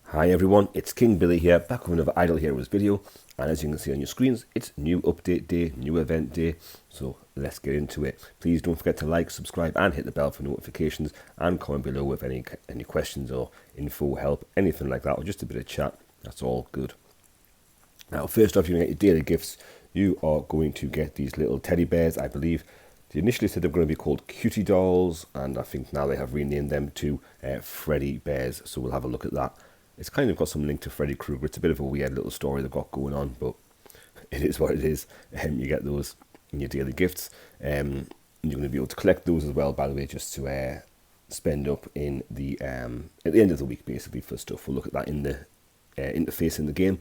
Hi everyone, it's King Billy here, back with another Idle Heroes video, and as you can see on your screens, it's new update day, new event day, so let's get into it. Please don't forget to like, subscribe and hit the bell for notifications, and comment below with any questions or info, help, anything like that, or just a bit of chat. That's all good. Now first off, you're going to get your daily gifts. You are going to get these little teddy bears. I believe they initially said they were going to be called Cutie Dolls, and I think now they have renamed them to Freddy Bears, so we'll have a look at that. It's kind of got some link to Freddy Krueger. It's a bit of a weird little story they've got going on, but it is what it is. You get those in your daily gifts. And you're going to be able to collect those as well, by the way, just to spend up in the at the end of the week, basically, for stuff. We'll look at that in the interface in the game.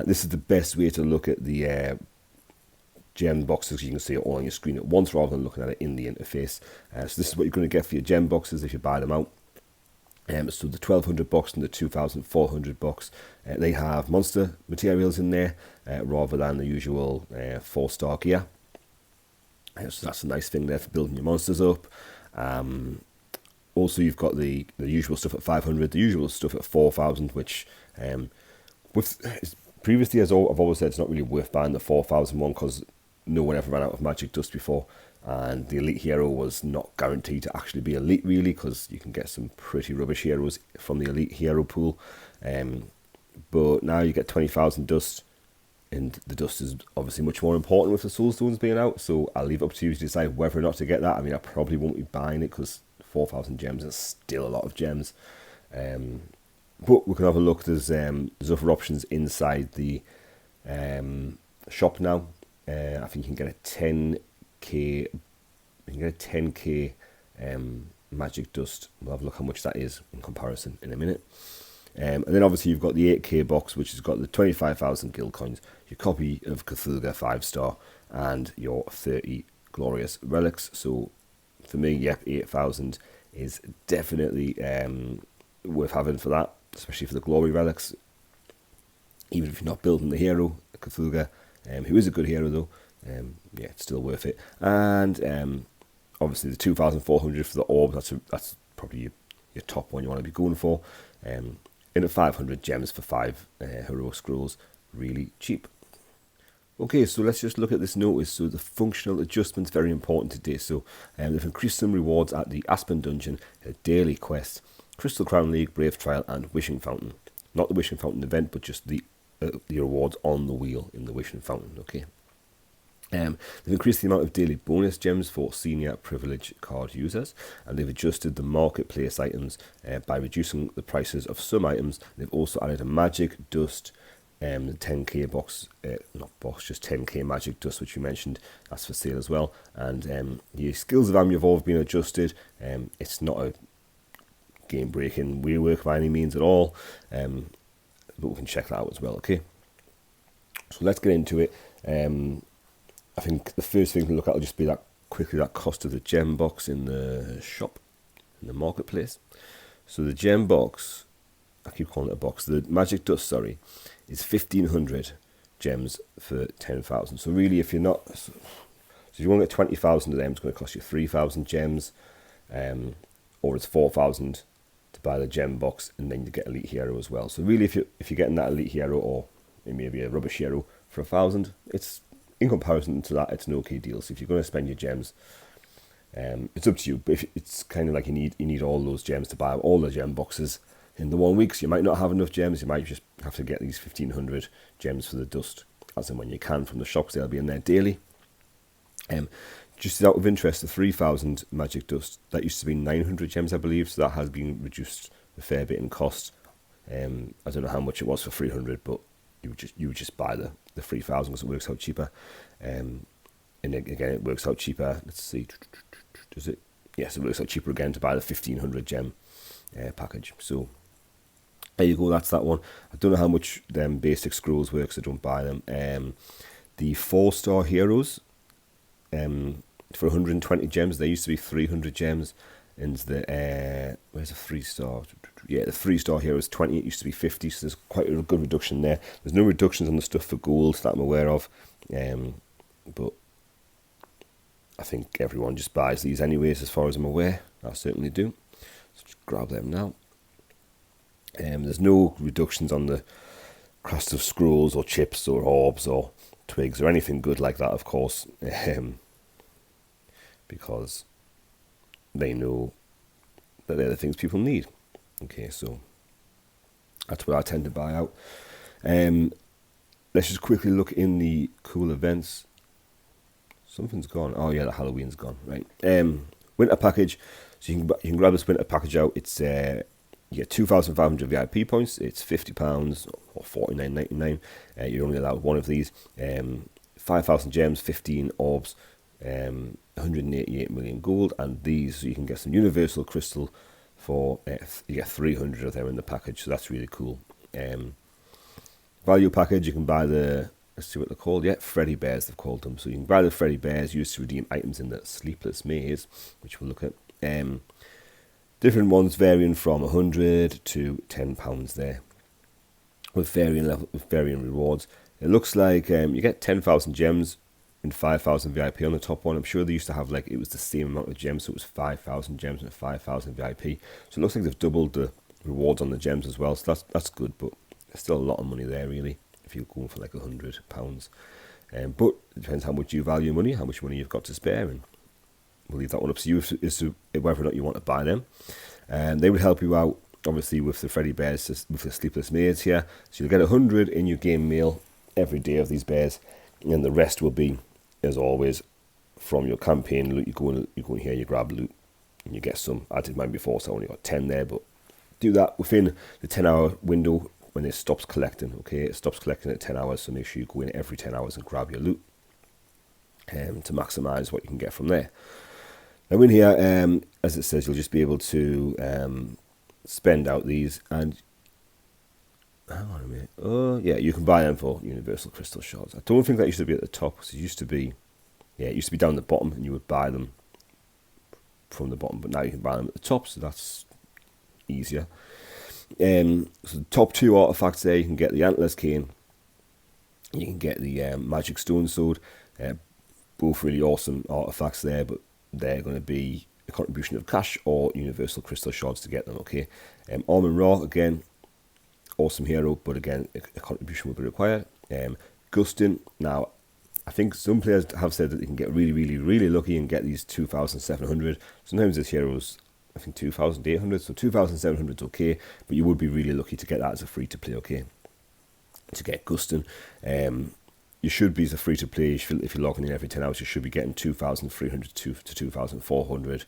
This is the best way to look at the gem boxes. You can see it all on your screen at once rather than looking at it in the interface. So this is what you're going to get for your gem boxes if you buy them out. So the 1200 box and the 2400 box, they have monster materials in there rather than the usual 4-star gear. So that's a nice thing there for building your monsters up. Also, you've got the usual stuff at 500, the usual stuff at 4000, which previously, as I've always said, it's not really worth buying the 4000 one because no one ever ran out of magic dust before. And the elite hero was not guaranteed to actually be elite, really, because you can get some pretty rubbish heroes from the elite hero pool. But now you get 20,000 dust, and the dust is obviously much more important with the soul stones being out, so I'll leave it up to you to decide whether or not to get that. I mean, I probably won't be buying it because 4,000 gems is still a lot of gems. But we can have a look. There's other options inside the shop now. I think you can get a 10k. You can get a 10k magic dust. We'll have a look how much that is in comparison in a minute. And then obviously you've got the 8k box, which has got the 25,000 guild coins, your copy of Cthulhu 5-star, and your 30 glorious relics. So for me, yep, 8,000 is definitely worth having for that, especially for the glory relics. Even if you're not building the hero, Cthulhu, who is a good hero though, yeah, it's still worth it. And obviously the 2,400 for the orb, that's probably your top one you want to be going for. In at 500 gems for 5 heroic scrolls, really cheap. Okay, so let's just look at this notice. So the functional adjustments, very important today. So they've increased some rewards at the Aspen Dungeon, a daily quest, Crystal Crown League, Brave Trial, and Wishing Fountain. Not the Wishing Fountain event, but just the rewards on the wheel in the Wishing Fountain. Okay. They've increased the amount of daily bonus gems for senior privilege card users, and they've adjusted the marketplace items by reducing the prices of some items. They've also added a magic dust 10k box, not box, just 10k magic dust, which you mentioned, that's for sale as well. And the skills of Amulv have been adjusted. It's not a game breaking rework by any means at all, but we can check that out as well. Okay, so let's get into it. I think the first thing to look at will just be that cost of the gem box in the shop, in the marketplace. So the gem box, I keep calling it a box, the magic dust, sorry, is 1,500 gems for 10,000. So really, if you're not, so if you want to get 20,000 of them, it's going to cost you 3,000 gems, or it's 4,000 to buy the gem box, and then you get elite hero as well. So really, if you're getting that elite hero or maybe a rubbish hero for 1,000, it's, in comparison to that, it's an okay deal. So if you're going to spend your gems, it's up to you. But if it's kind of like you need all those gems to buy all the gem boxes in the 1 week. So you might not have enough gems. You might just have to get these 1,500 gems for the dust, as and when you can, from the shops. They'll be in there daily. Just out of interest, the 3,000 magic dust, that used to be 900 gems, I believe. So that has been reduced a fair bit in cost. I don't know how much it was for 300, but you would just buy the 3,000 because it works out cheaper. And again, it works out cheaper. Let's see, does it? Yes, it works out cheaper again to buy the 1,500 gem package. So there you go. That's that one. I don't know how much them basic scrolls work, so don't buy them. The 4-star heroes, for 120 gems, there used to be 300 gems. And the where's the 3-star? Yeah, the 3-star hero is 20. It used to be 50, so there's quite a good reduction there. There's no reductions on the stuff for gold that I'm aware of, but I think everyone just buys these anyways, as far as I'm aware. I certainly do. So just grab them now. There's no reductions on the crust of scrolls or chips or orbs or twigs or anything good like that, of course, because they know that they're the things people need. Okay, so that's what I tend to buy out. Let's just quickly look in the cool events. Something's gone. Oh yeah, the Halloween's gone. Right. Winter package. So you can grab this winter package out. It's you get 2,500 VIP points. It's £50 or $49.99. You're only allowed one of these. 5,000 gems, 15 orbs, 188 million gold, and these, so you can get some universal crystal for you get 300 of them in the package. So that's really cool. Value package. You can buy the, let's see what they're called. Yeah, Freddy Bears, they've called them. So you can buy the Freddy Bears used to redeem items in the Sleepless Maze, which we'll look at. Different ones varying from 100 to £10 there, with varying rewards. It looks like you get 10,000 gems and 5,000 VIP on the top one. I'm sure they used to have, like, it was the same amount of gems, so it was 5,000 gems and 5,000 VIP. So it looks like they've doubled the rewards on the gems as well. So that's good, but there's still a lot of money there really if you're going for like £100. But it depends how much you value money, how much money you've got to spare, and we'll leave that one up to you as to whether or not you want to buy them. And they would help you out, obviously, with the Freddy Bears, with the Sleepless Maze here. So you'll get 100 in your game meal every day of these bears, and the rest will be, as always, from your campaign loot. You go in here, you grab loot, and you get some. I did mine before, so I only got 10 there, but do that within the 10-hour window when it stops collecting. Okay, it stops collecting at 10 hours, so make sure you go in every 10 hours and grab your loot to maximise what you can get from there. Now in here, as it says, you'll just be able to spend out these, and hang on a minute. Oh yeah, you can buy them for universal crystal shards. I don't think that used to be at the top, because it used to be down the bottom, and you would buy them from the bottom. But now you can buy them at the top, so that's easier. So the top two artifacts there, you can get the Antler's Cane, you can get the Magic Stone Sword. Both really awesome artifacts there, but they're going to be a contribution of cash or universal crystal shards to get them. Okay, Amon-Ra, again, awesome hero, but again a contribution will be required. Gustin, now I think some players have said that they can get really lucky and get these 2,700. Sometimes this hero's, I think, 2,800, so 2,700 is okay, but you would be really lucky to get that as a free to play. Okay, to get Gustin. You should be, as a free to play, if you're logging in every 10 hours, you should be getting 2,300 to 2,400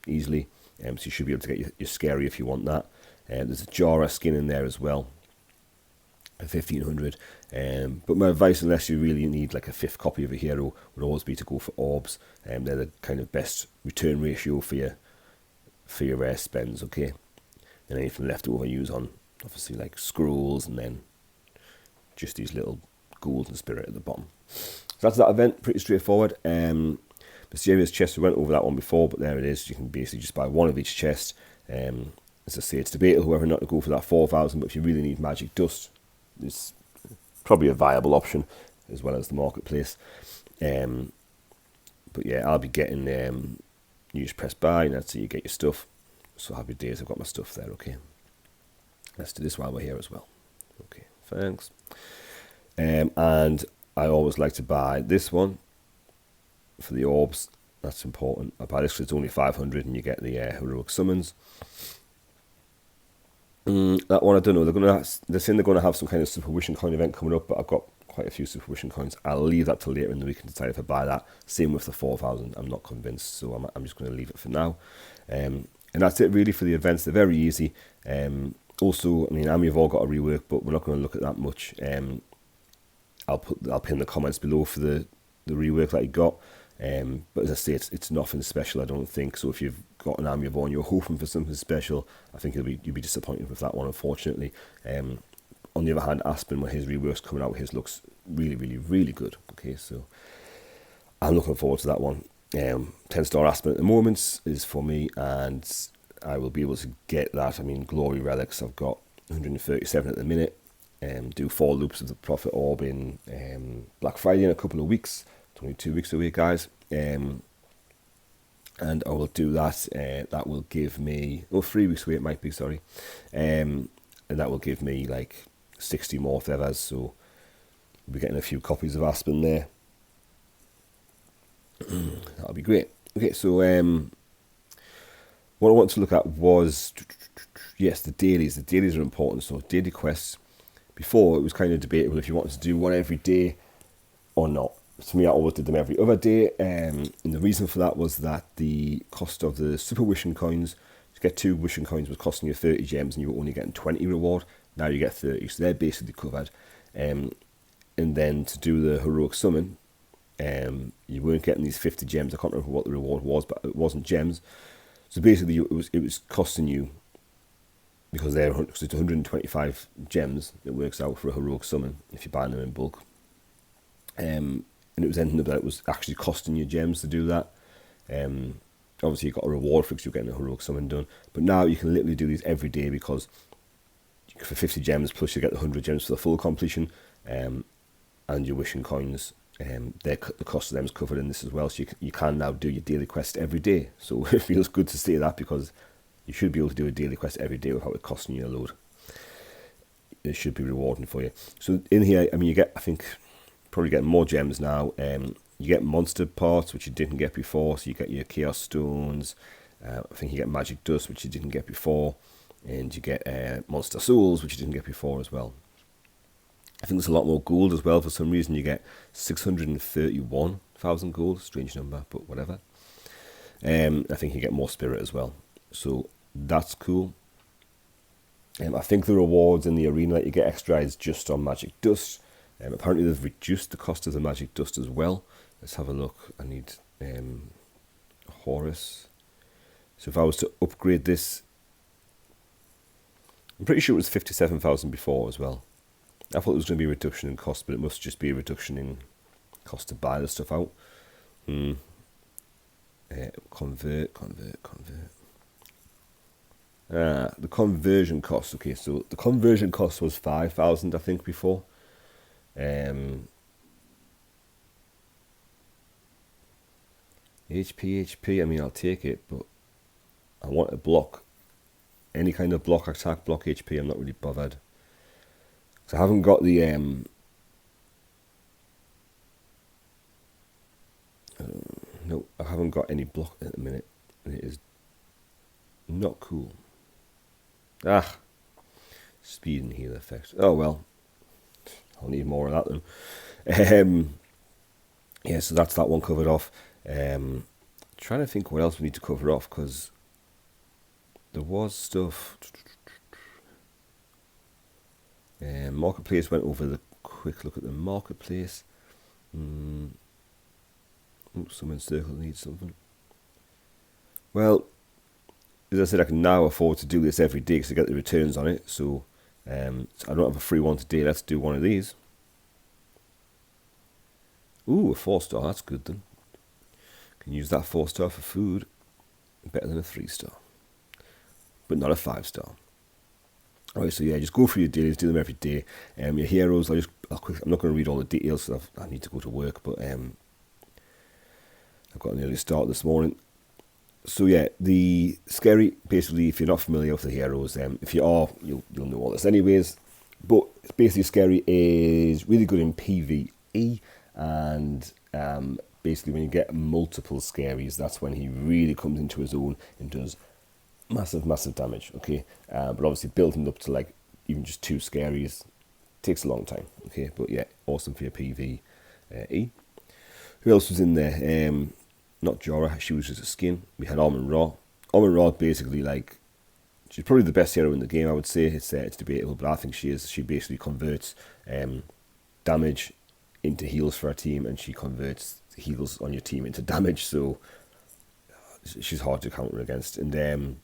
easily. So you should be able to get your scary if you want that. There's a Jara skin in there as well, 1,500. But my advice, unless you really need like a 5th copy of a hero, would always be to go for orbs. They're the kind of best return ratio for your rare spends. Okay, and anything left over use on obviously like scrolls, and then just these little gold and spirit at the bottom. So that's that event, pretty straightforward. Mysterious chest, we went over that one before, but there it is. You can basically just buy one of each chest. As I say, it's debatable whether or not to go for that 4,000, but if you really need magic dust, it's probably a viable option, as well as the marketplace. But yeah, I'll be getting, you just press buy, and that's how you get your stuff. So happy days, I've got my stuff there. Okay, let's do this while we're here as well. Okay, thanks. And I always like to buy this one for the orbs. That's important. I buy this because it's only 500, and you get the heroic summons. That one, I don't know. They're saying they're going to have some kind of Super Wishing Coin event coming up, but I've got quite a few Super Wishing Coins. I'll leave that till later in the week and decide if I buy that. Same with the 4,000. I'm not convinced, so I'm just going to leave it for now. And that's it really for the events. They're very easy. Also, I mean, you've all got a rework, but we're not going to look at that much. I'll pin the comments below for the rework that you got. But as I say, it's nothing special, I don't think. So if you've got an Army of War and you're hoping for something special, I think you'll be disappointed with that one, unfortunately. On the other hand, Aspen, when his rework's coming out, his looks really good. Okay, so I'm looking forward to that one. 10-star Aspen at the moment is for me, and I will be able to get that. I mean, Glory Relics, I've got 137 at the minute. Do 4 loops of the Prophet Orb in Black Friday in a couple of weeks. It's only 2 weeks away, guys. and I will do that. That will give me 3 weeks away. It might be, sorry, and that will give me like 60 more feathers. So we'll be getting a few copies of Aspen there. That'll be great. Okay, so what I want to look at was, yes, the dailies. The dailies are important. So daily quests. Before, it was kind of debatable if you wanted to do one every day or not. To me, I always did them every other day. And the reason for that was that the cost of the super wishing coins, to get 2 wishing coins, was costing you 30 gems and you were only getting 20 reward. Now you get 30. So they're basically covered. And then to do the heroic summon, you weren't getting these 50 gems. I can't remember what the reward was, but it wasn't gems. So basically, it was costing you, because it's 125 gems. It works out for a heroic summon if you're buying them in bulk. And it was ending up that it was actually costing you gems to do that. Obviously, you got a reward for because you're getting a heroic summon done. But now you can literally do these every day, because for 50 gems plus you get the 100 gems for the full completion, and your wishing coins. The cost of them is covered in this as well, so you can now do your daily quest every day. So it feels good to say that, because you should be able to do a daily quest every day without it costing you a load. It should be rewarding for you. So in here, I mean, you get, I think, probably getting more gems now. You get monster parts, which you didn't get before. So you get your chaos stones. I think you get magic dust, which you didn't get before, and you get monster souls, which you didn't get before as well. I think there's a lot more gold as well. For some reason, you get 631,000 gold. Strange number, but whatever. I think you get more spirit as well. So that's cool. I think the rewards in the arena that you get extra is just on magic dust. Apparently they've reduced the cost of the magic dust as well. Let's have a look. I need Horus. So if I was to upgrade this, I'm pretty sure it was 57,000 before as well. I thought there was going to be a reduction in cost, but it must just be a reduction in cost to buy the stuff out. Convert. The conversion cost. Okay, so the conversion cost was 5,000, I think, before. HP. I mean, I'll take it, but I want a block. Any kind of block attack, block HP. I'm not really bothered. So I haven't got the no, I haven't got any block at the minute. It is not cool. Speed and heal effect. Oh well, I'll need more of that then. Yeah, so that's that one covered off. Trying to think what else we need to cover off, because there was stuff. Marketplace, went over the quick look at the marketplace. Summon circle needs something. Well, as I said, I can now afford to do this every day because I get the returns on it. So I don't have a free one today. Let's do one of these. Ooh, a 4-star. That's good then. Can use that 4-star for food. Better than a 3-star, but not a 5-star. Alright, so yeah, just go through your dailies, do them every day. Your heroes, I'm not going to read all the details, so I need to go to work, but I've got an early start this morning. So yeah, the scary, basically, if you're not familiar with the heroes, if you are, you'll know all this anyways. But basically, scary is really good in PvE, and basically when you get multiple scaries, that's when he really comes into his own and does massive damage. Okay, but obviously building up to like even just 2 scaries takes a long time. Okay, but yeah, awesome for your PvE. Who else was in there? Not Jorah, she was just a skin. We had Amon-Ra. Amon-Ra, basically, like, she's probably the best hero in the game, I would say. It's debatable, but I think she is. She basically converts damage into heals for her team, and she converts heals on your team into damage, so she's hard to counter against. And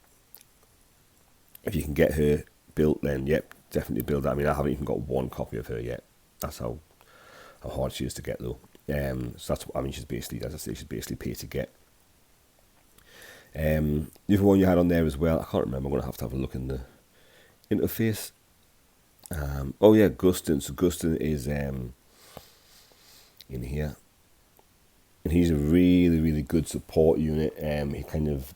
if you can get her built, then yep, definitely build that. I mean, I haven't even got 1 copy of her yet. That's how hard she is to get, though. So that's what I mean. She's basically, as I say, she's basically pay to get. The other one you had on there as well, I can't remember. I'm gonna have to have a look in the interface. Oh yeah, Gustin. So Gustin is in here. and he's a really, really good support unit. He kind of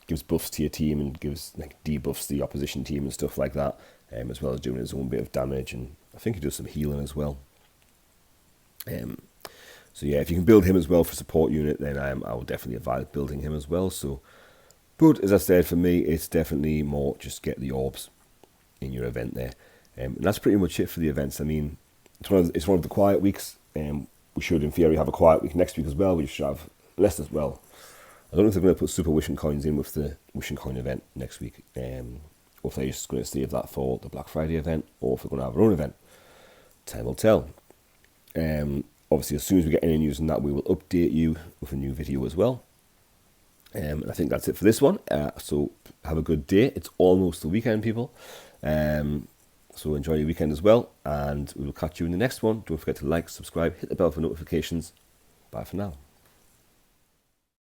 gives buffs to your team and gives like debuffs to the opposition team and stuff like that, as well as doing his own bit of damage, and I think he does some healing as well. So yeah, if you can build him as well for support unit, then I will definitely advise building him as well. So, but as I said, for me, it's definitely more just get the orbs in your event there. And that's pretty much it for the events. I mean, it's one of the quiet weeks. We should, in theory, have a quiet week next week as well. We should have less as well. I don't know if they're going to put Super Wishing Coins in with the Wishing Coin event next week, or if they're just going to save that for the Black Friday event, or if they're going to have their own event. Time will tell. Obviously, as soon as we get any news on that, we will update you with a new video as well. And I think that's it for this one. So have a good day. It's almost the weekend, people. So enjoy your weekend as well, and we will catch you in the next one. Don't forget to like, subscribe, hit the bell for notifications. Bye for now.